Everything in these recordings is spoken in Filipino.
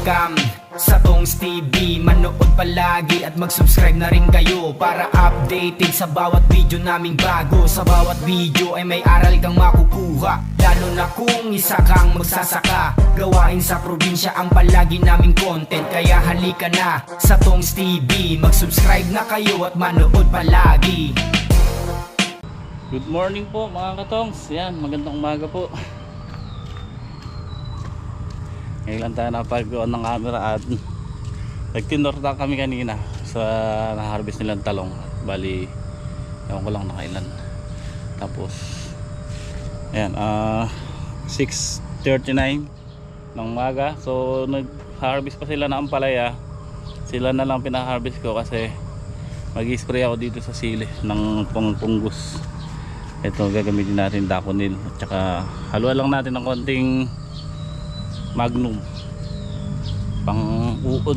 welcome sa Tongs TV. Manood palagi at mag-subscribe na rin kayo para updated sa bawat video naming bago. Sa bawat video ay may aral kang makukuha, lalo na kung isa kang magsasaka. Gawain sa probinsya ang palagi naming content, kaya halika na sa Tongs TV. Mag-subscribe na kayo at manood palagi. Good morning po mga katongs. Yan, magandang umaga po. Ngayon lang tayo napagawa ng camera at nagtinorta kami kanina sa na-harvest nilang talong. Bali, ewan ko lang nakailan. Tapos ayan, 6:39 ng umaga. So nag-harvest pa sila ng ampalaya. Sila na lang pina-harvest ko kasi mag-spray ako dito sa sili ng pangpunggos. Ito gagamitin natin Daconil at saka haluan lang natin ng konting Magnum pang uod.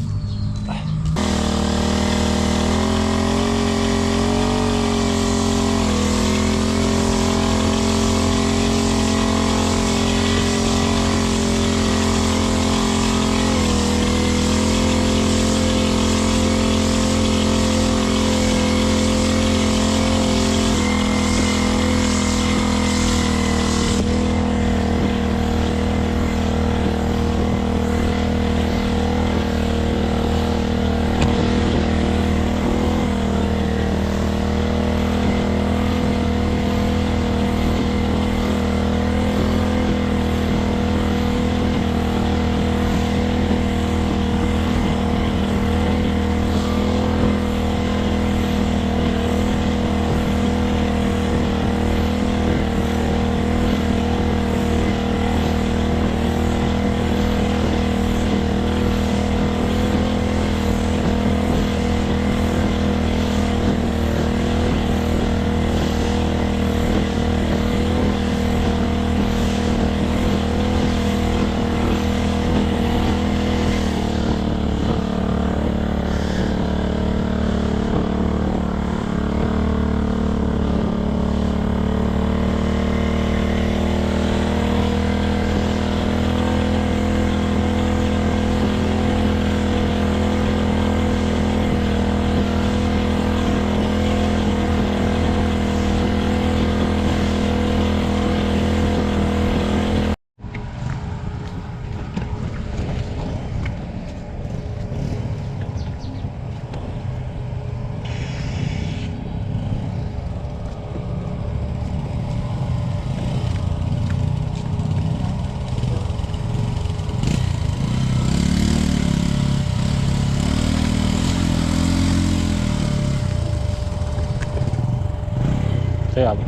Kaya ba?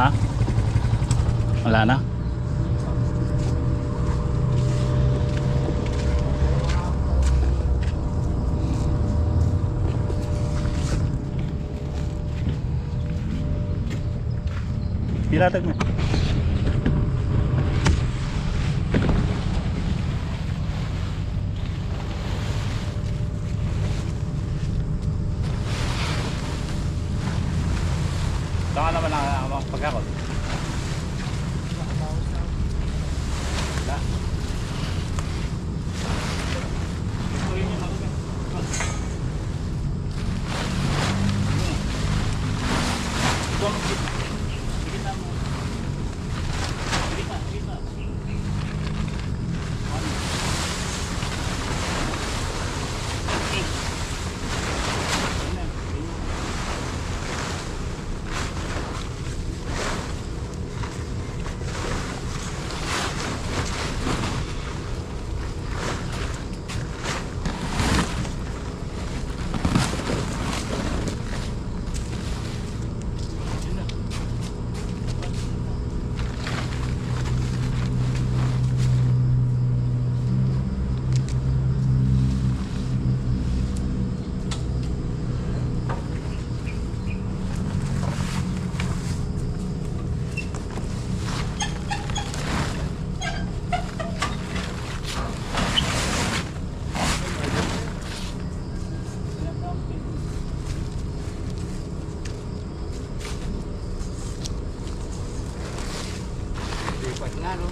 Ha? Wala na? Pilatag mo. Saan ka naman ang pagkakot? Wala. nga, no?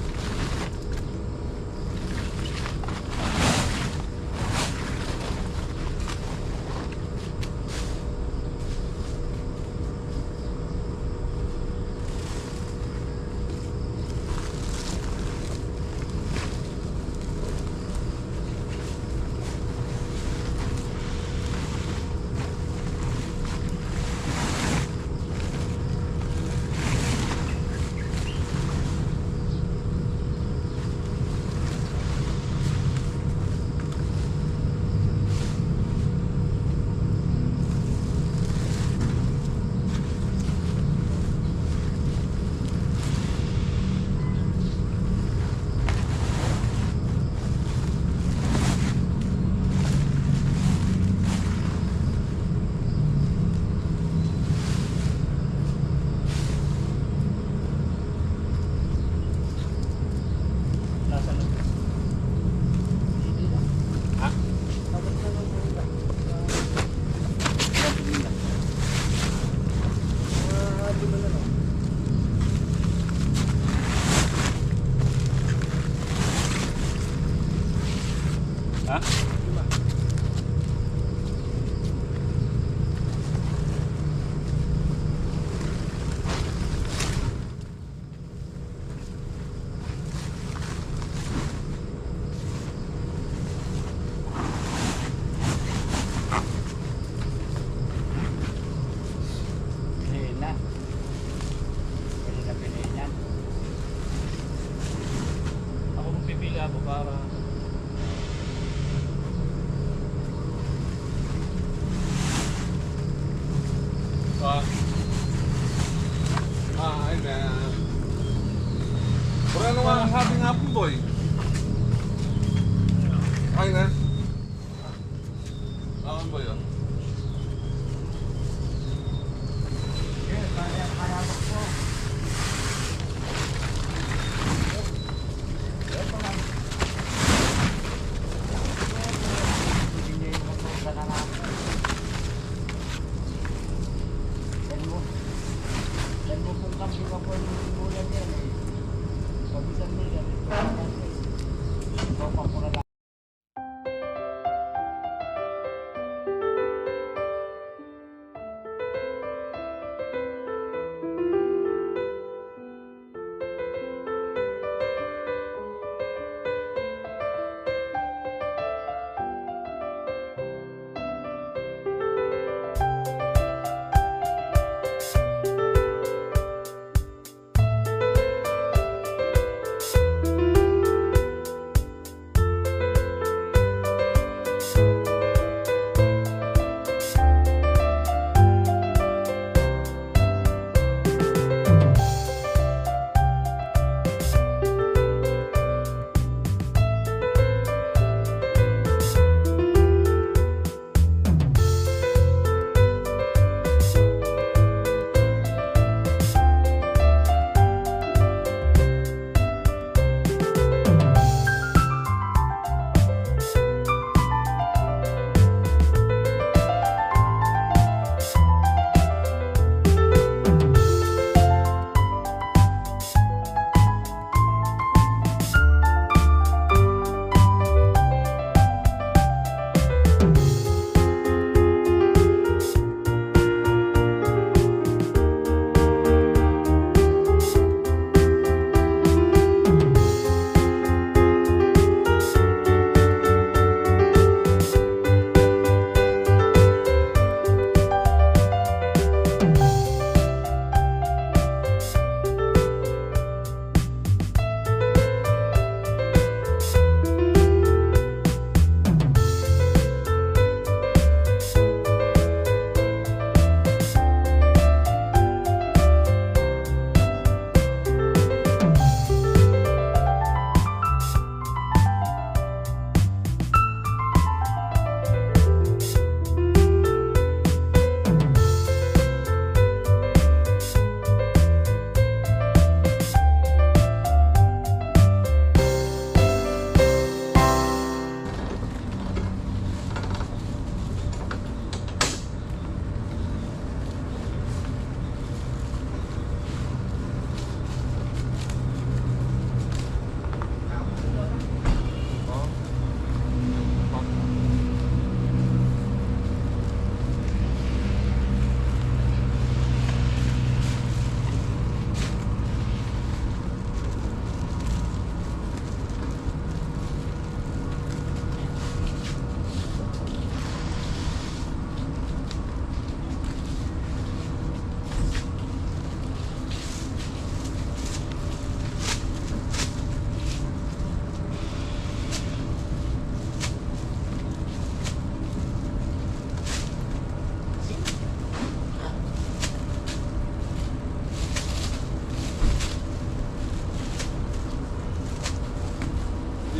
Nasaan na? Ha? Ha? Piliin na. Piliin yan. Ako magpipili ako para Ayun na. Pero ano nga ang sabi nga po, boy? Ayun na. Awan boy, oh. Yes, kaya po. Dan mo pong kami ka po yung mula din eh. Pabisan mo yan. Ito pa po na lang.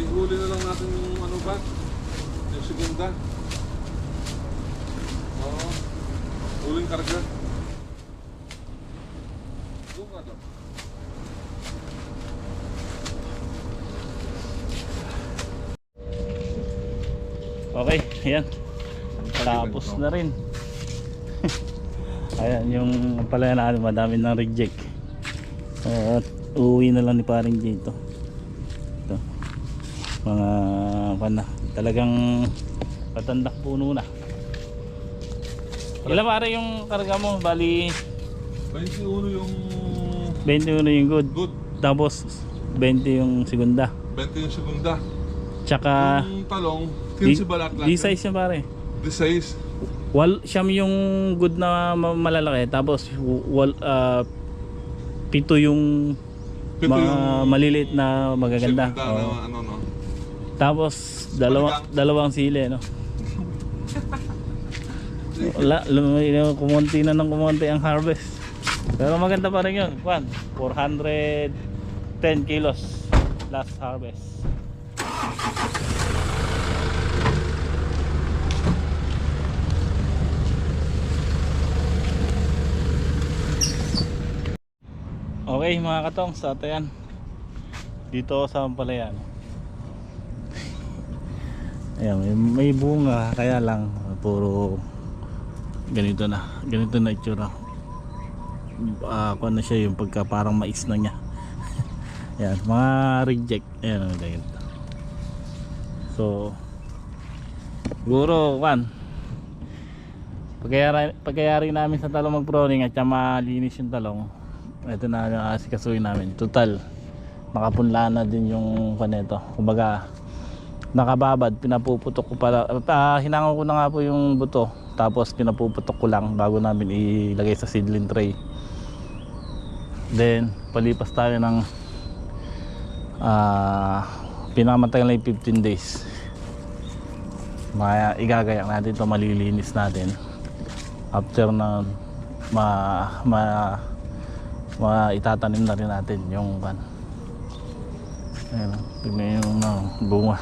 Ihuli na lang natin yung ano ba? Yung segunda. Oo. Huling karga. Doon nga daw. Okay, ayan. Tapos na rin. Ayan yung palaya natin, madami ng reject. At uuwi na lang ni paring J ito. Ito. Mga pana, talagang patandak puno na. Ilan pare yung karga mo? Bali 21 yung 21 yung good. good. Tapos 20 yung segunda. 20 yung segunda. Tsaka Yung talong, 15 balat lang. D-size niya pare. D6. Siyam yung good na malalaki. Tapos pito yung Pito yung maliliit na magaganda. segunda Oo. na ano no. Tapos dalawang sili no. Wala, kumonti na ng kumonti ang harvest. Pero maganda pa rin yun. 410 kilos last harvest. Okay mga katong, sa Atayan dito sa Ampalayan. Ayan, may bunga, kaya lang puro ganito na itsura. Kung ano siya, yung pagka parang mais na niya. Ayan, mga reject. Ayan, ganito. So siguro pagkayari namin sa talong mag-pruning at malinis yung talong, ito na yung asikasuhin namin. Total nakapunla na din yung kanito. Kumbaga nakababad, pinapuputok ko pala. Hinangon ko na nga po yung buto, tapos pinapuputok ko lang bago namin ilagay sa seedling tray. Then palipas tayo ng pinamatagal na yung 15 days. Igagayak natin ito, malilinis natin. After na itatanim na rin natin yung ayun, tignan yung bunga.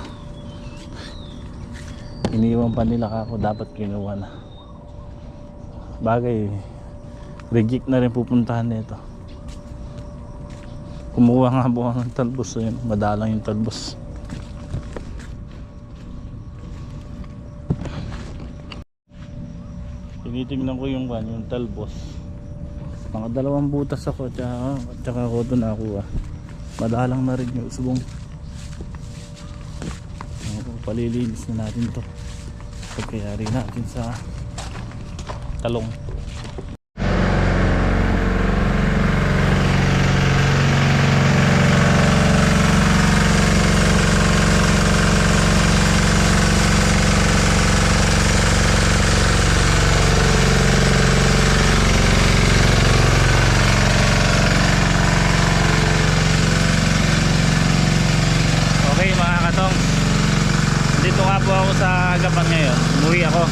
Iniwan pa nila ako, dapat kinuha na. Bagay, reject na rin pupuntahan nito. Kumuha nga po ng talbos, ayun, madalang yung talbos. Tinitingnan ko yung talbos. Mga 2 butas ako, tsaka ako ito nakuha. Madalang na rin yung usbong. Palilinis na natin to pagkayari natin sa talong. Okay mga katong, dito nga po ako sa Agapan ngayon. Umuwi ako.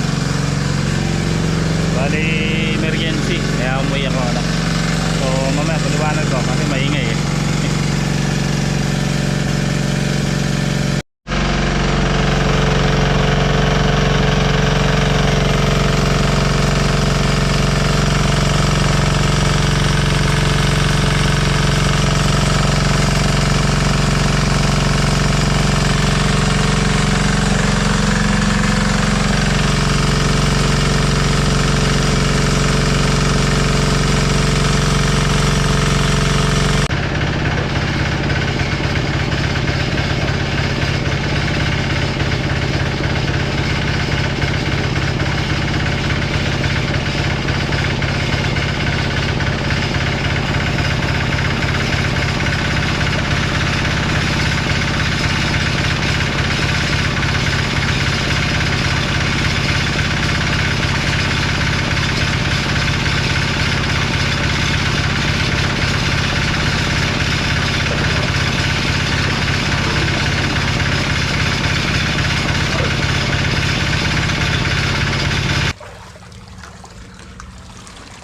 Bali emergency, kaya umuwi ako na. So mamaya paliwanag ko kasi maingay eh.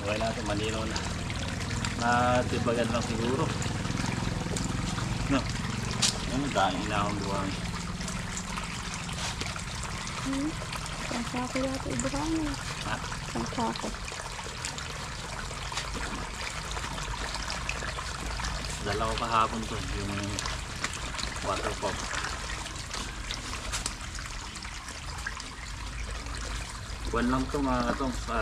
Okay natin, malinaw na. Tibagan lang siguro. No. Ano, dahil na akong buwan. Ang sako yata ibuhangin. Ha? Ang sako. Dala ko kahapon to, yung water pump. Buwan lang to mga katong sa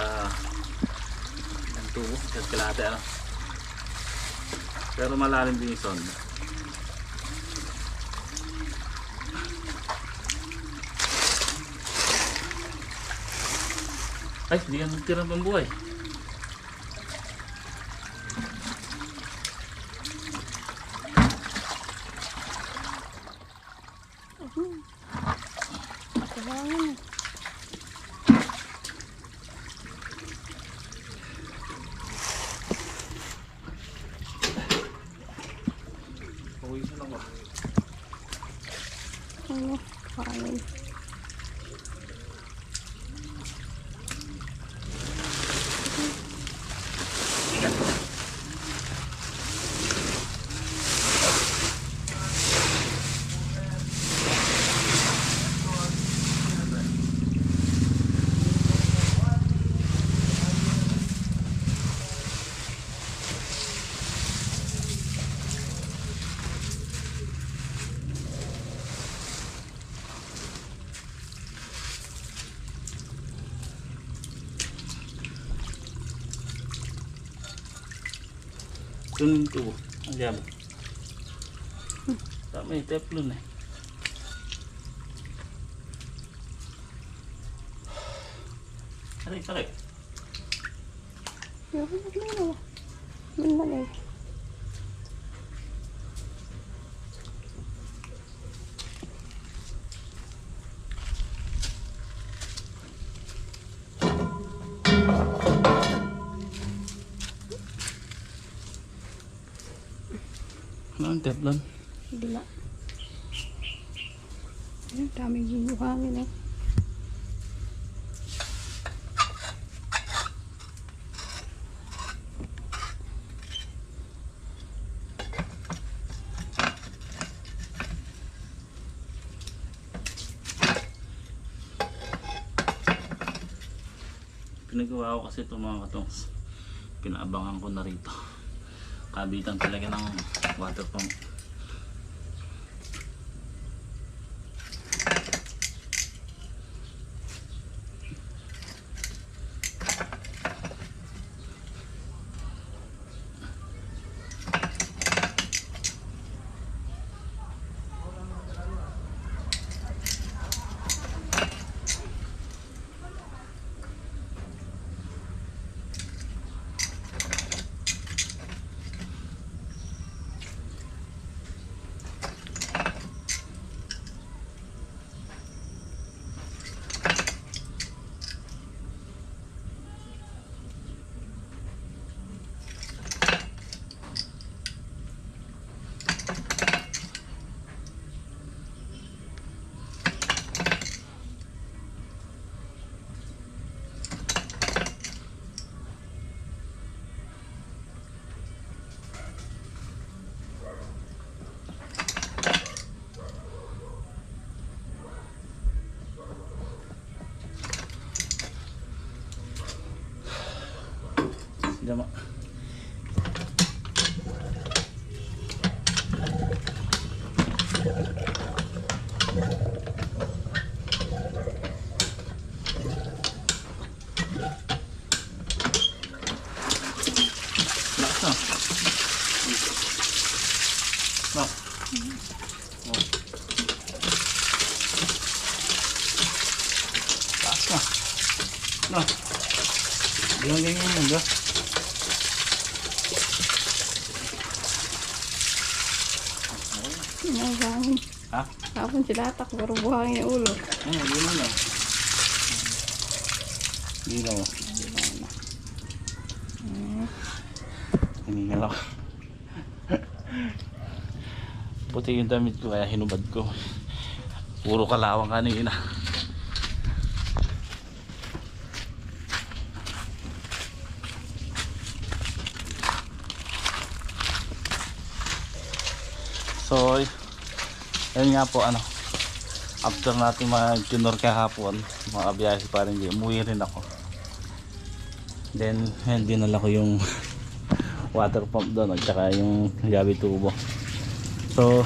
ng tubo, sa kalate ano. Pero malalim din yung son. Ay, hindi yan magtirang pambuhay. Buhangin. Pawisan ako. Ano? Buhangin. Doon yung tubo. Ang diabo. Tama yung teflon eh. Aray, sakit. Yung ano? Manlagay. Ano ang teflon? Bila. Ang daming buhangin eh. Pinagawa ko kasi ito mga katongs. Pinaabangan ko na rito. Kabitan talaga ng water pump. Dama. Lakas na. No. Oh. Lakas na. No. Bilang ganyan yun, ba? Ang buhangin. Ha? Kapon si Datak, puro buhangin yung ulo. Hindi mo na. Hindi na mo. Hiningal ako. Puti yung damit ko kaya hinubad ko. Puro kalawang kanina. So, ayun nga po ano. after natin mag-tinor kahapon, mga kabiyahe pa rin, umuwi rin ako. Then dinala ko yung water pump doon at saka yung gabi tubo. So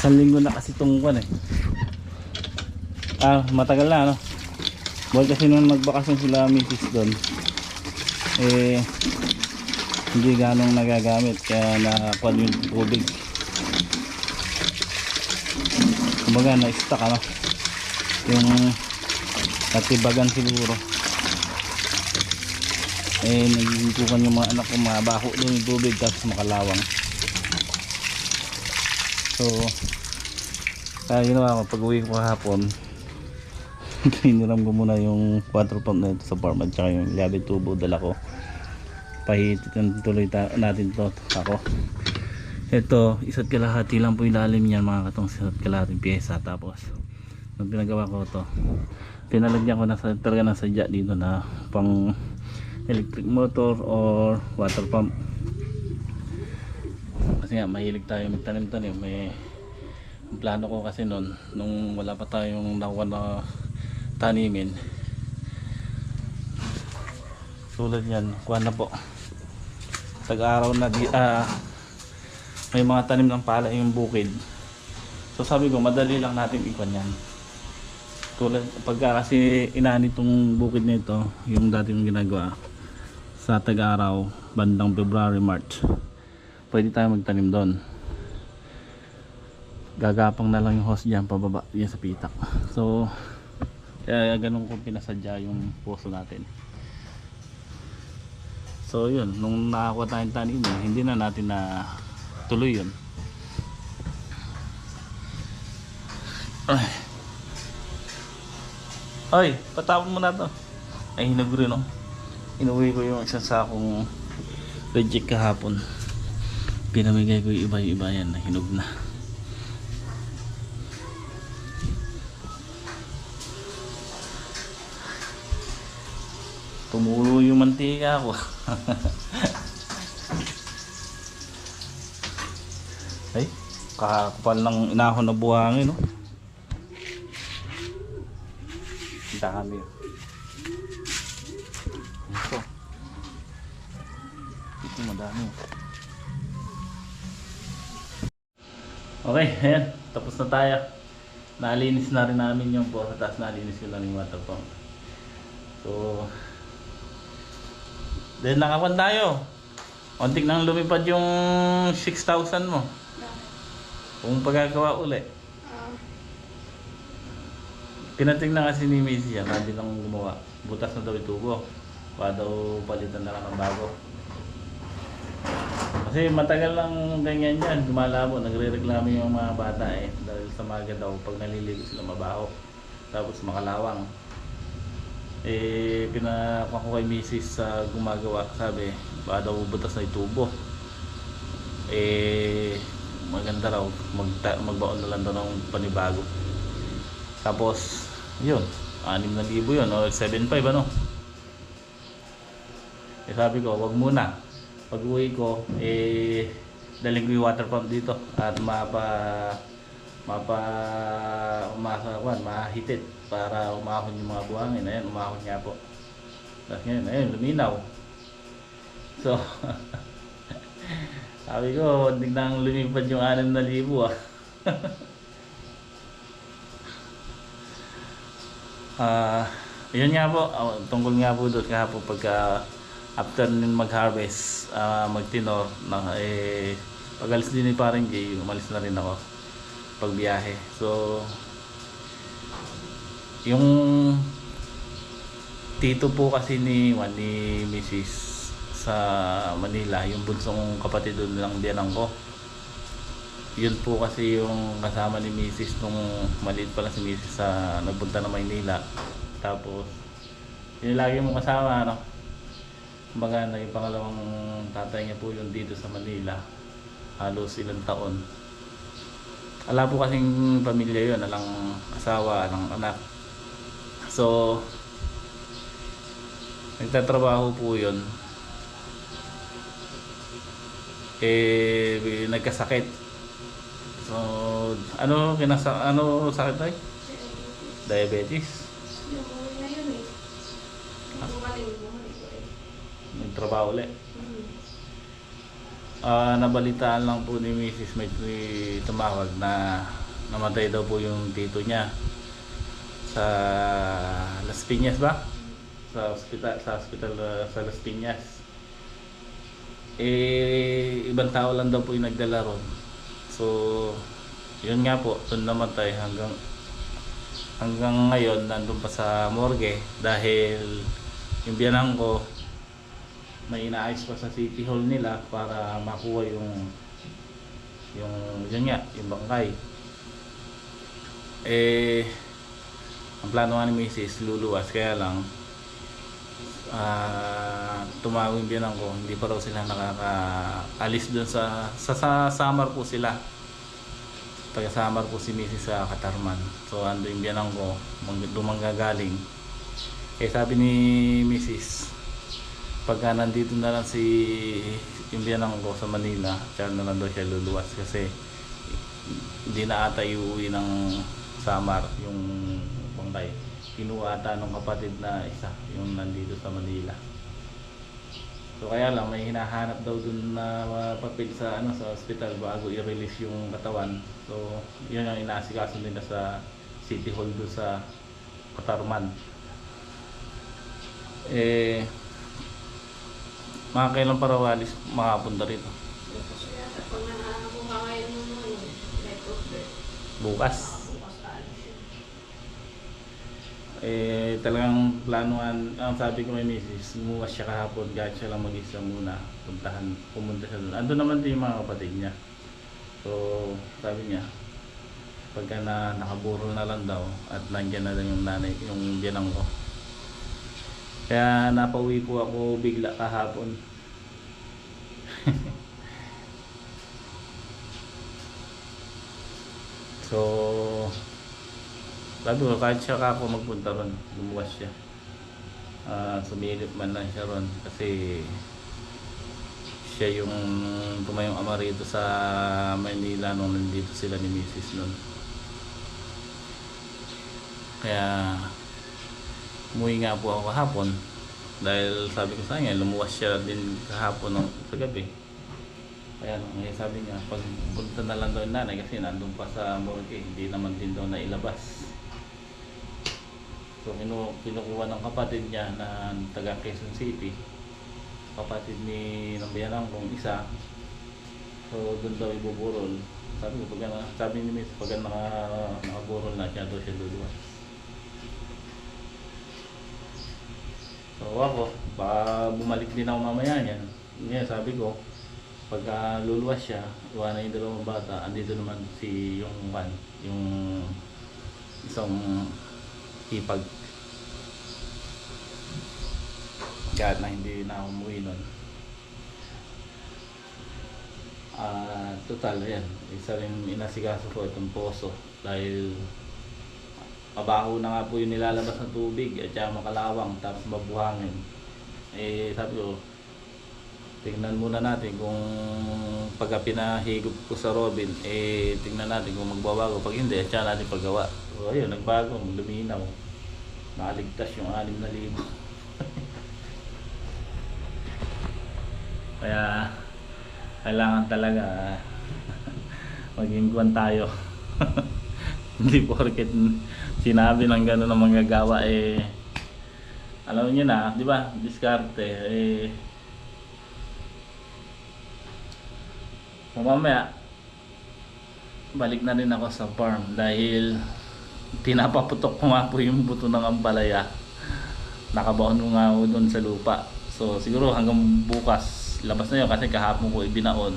1 linggo na kasi itong kwan eh. Matagal na, no? Buwan kasi nung nagbakasyon sila misis doon, hindi ganong nagagamit, kaya nakuha yung tubig. Kumbaga na-stuck, ano? Yung natibagan siguro. Nagikukan yung mga anak ko, mabaho doon yung tubig tapos makalawang. So kaya ginawa ko, pag uwi ko kahapon, hiniram ko muna yung water pump na ito sa farm at saka yung gabi tubo dala ko. Pahitin tuloy natin to ako. Ito, isa't kalahati lang po yung lalim niyan mga katong, isa't kalahating pyesa. Tapos nung pinagawa ko to, pinalagyan ko na talaga ng sadya dito na pang electric motor or water pump. Kasi nga mahilig tayo magtanim-tanim. May plano ko kasi nung wala pa tayong nakuha na tanimin, tulad yan, kuha na po tag-araw na may mga tanim ng pala yung bukid. So sabi ko madali lang natin ikon yan. Tulad pagka kasi inani itong bukid nito, yung dati yung ginagawa sa tag-araw bandang February, March, pwede tayo magtanim doon. Gagapang na lang yung hose dyan pababa yan sa pitak. So kaya ganun kung pinasadya yung puso natin. So yun, nung nakakuha tayong tanim, hindi na natin na tuloy yun. Ay, patapon mo na to. Ay, hinag rin, no? Inuwi ko yung isang sakong reject kahapon. Pinamigay ko yung iba yan na hinog na. Tumulo yung mantika ko. Ay, kakapal ng inahon na buhangin, no? Dami. Ito. Ito madami. Okay, ayan. Tapos na tayo. Nalinis na rin namin yung po. Tapos nalinis ko lang yung water pump. So then nakapan tayo. Untik nang lumipad yung 6,000 mo. Kung pagkagawa uli. Pinatingnan kasi ni Missy yan, hindi lang gumawa. Butas na daw yung tubo. Para daw palitan na lang ng bago. Kasi matagal lang ganyan yan, gumalabo. Nagre-reklamo yung mga bata eh. Dahil sa maga daw, pag naliligo sila mabaho. Tapos makalawang. Pinakuha ko kay Mrs. sa gumagawa, sabi baka daw butas na yung tubo. Maganda raw magbaon na lang daw ng panibago. Tapos yun, 6,000 yun o 7,500 ano. Sabi ko wag muna, pag uwi ko daling ko yung water pump dito at mahitit para umahon yung mga buhangin. Ayan, umahon nga po. Tapos ngayon, ayun, luminaw. So sabi ko, hindi nang lumipad yung 6,000 yun nga po, tungkol nga po doon kahapon pagka after nung mag-harvest, magtinor pag-alis din ni parang Jay, umalis na rin ako pagbiyahe. So yung tito po kasi ni Mrs. sa Manila, yung bunsong kapatid doon lang diyan ko. Yun po kasi yung kasama ni Mrs. nung maliit pa lang si Mrs. sa nagpunta na Maynila. Tapos yun lagi mong kasama, no? Kumbaga na yung pangalawang tatay niya po yun dito sa Manila. Halos ilang taon. Ala po kasing pamilya yun, alang asawa, alang anak. So nagtatrabaho po yun. Nagkasakit. So Ano sakit tayo? Diabetes. Nagtrabaho ulit. Nabalitaan lang po ni Mrs. may tumawag na namatay daw po yung tito niya sa Las Piñas ba? Sa hospital sa Las Piñas. Ibang tao lang daw po yung nagdala ron. So, yun nga po, doon namatay hanggang ngayon nandun pa sa morgue dahil yung biyanang ko may inaayos pa sa City Hall nila para makuha yung bangkay. Ang plano nga ni Mrs. luluwas, kaya lang tumawag yung biyanang ko, hindi pa raw sila nakakaalis dun sa Samar po sila. Taga Samar po si Mrs. sa Katarman. So ando yung biyanang ko, dumanggagaling. Sabi ni Mrs. pagka nandito na lang yung biyanang ko sa Manila, tsaka na lang daw siya luluwas kasi hindi na ata iuwi ng Samar yung bangkay. Kinuha ata ng kapatid na isa yung nandito sa Manila. So kaya lang may hinahanap daw dun na papel sa hospital bago i-release yung katawan. So yun ang inaasikaso nila sa City Hall doon sa Katarman. Mga kailan para walis makapunta rito? Bukas. Talagang planuhan, ang sabi ko may Mrs. Umuwas siya kahapon kahit siya lang mag-isa muna pumunta siya doon. Ando naman din yung mga kapatid niya. So sabi niya pagka nakaburol na lang daw at nandiyan na lang yung nanay, yung biyanang ko. Kaya napauwi po ako bigla kahapon. So sabi ko kahit siya ako magpunta ron, lumuwas siya. Sumilip man lang siya ron kasi siya yung tumayong ama rito sa Manila nung nandito sila ni Mrs. nun. Kaya umuwi nga po ako kahapon dahil sabi ko sa kanya lumuwas siya din kahapon sa gabi. Kaya sabi niya pag punta na lang daw yung nanay kasi nandun pa sa morgue, hindi naman din daw nailabas. So kinukuha ng kapatid niya na taga Quezon City, kapatid ni Nambiyanang kong isa. So doon daw ibuburol. Sabi ko sabi ni Miss pag nakaburol na siya daw siya luluwas. So ako, baka bumalik din ako mamaya niyan. Ngayon sabi ko, pagka luluwas siya, iwanan yung dalawang bata, andito naman yung isang hipag. Kahit na hindi na umuwi nun. Total, yan. Isa rin inasikaso ko itong poso dahil mabaho na nga po yung nilalabas ng tubig at saka makalawang tapos mabuhangin. Sabi ko, tingnan muna natin kung pagka pinahigop ko sa Robin, tingnan natin kung magbabago. Pag hindi, at saka natin paggawa. So ayun, nagbago, luminaw. Nakaligtas yung 6,000. Kaya kailangan talaga maging kuwan tayo. Hindi porket sinabi ng gano'n na manggagawa alam niyo na, di ba? Diskarte mamaya balik na rin ako sa farm dahil pinapaputok ko nga po yung buto ng ampalaya. Nakabaon ko nga ako doon sa lupa. So siguro hanggang bukas labas na yun kasi kahapon ko ibinaon.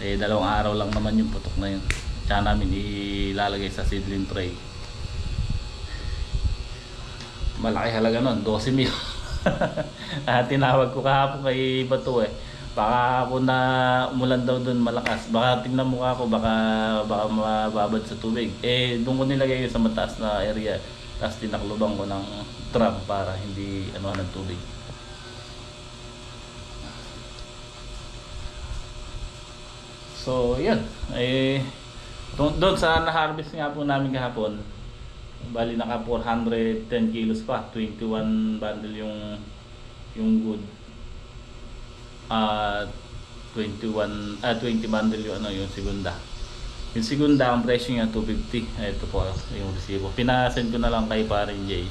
2 araw lang naman yung putok na yun. Tsaka namin ilalagay sa seedling tray. Malaki halaga nun, 12,000. Tinawag ko kahapon kay Bato baka ako na umulan daw dun malakas, baka tingnan mo ako, baka mababad sa tubig. Doon ko nilagay yun sa mataas na area, tapos tinaklubang ko ng drum para hindi ng tubig. So yan, Doon sa na-harvest nga po namin kahapon, bali naka 410 kilos pa, 21 bundle yung good. 20 bundle yung segunda. Yung segunda ang presyo niya 250. Ito po yung resibo. Pinasend ko na lang kay Parin J.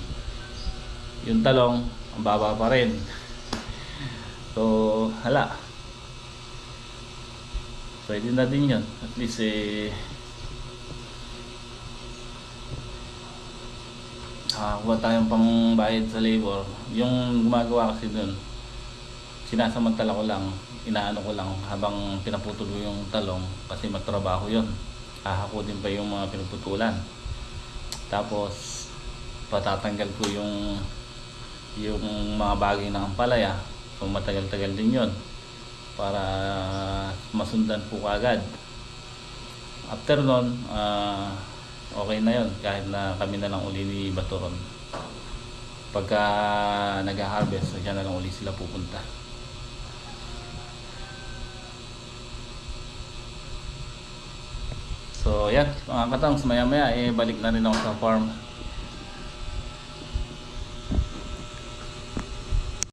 Yung talong, ang baba pa rin. So, hala. Pwede na din yun. At least huwag tayong pang bayad sa labor. Yung gumagawa kasi dun, sinasamantala ko lang, inaano ko lang habang pinaputol ko yung talong kasi matrabaho yun. Hahakutin pa yung mga pinuputulan. Tapos patatanggal ko yung mga bagay ng ampalaya. So matagal-tagal din yun para masundan po agad. After nun, okay na yun kahit na kami na lang uli ni Baturon. Pagka nag-harvest, so dyan na lang uli sila pupunta. So yan, mga katangs, maya maya balik na rin ako sa farm.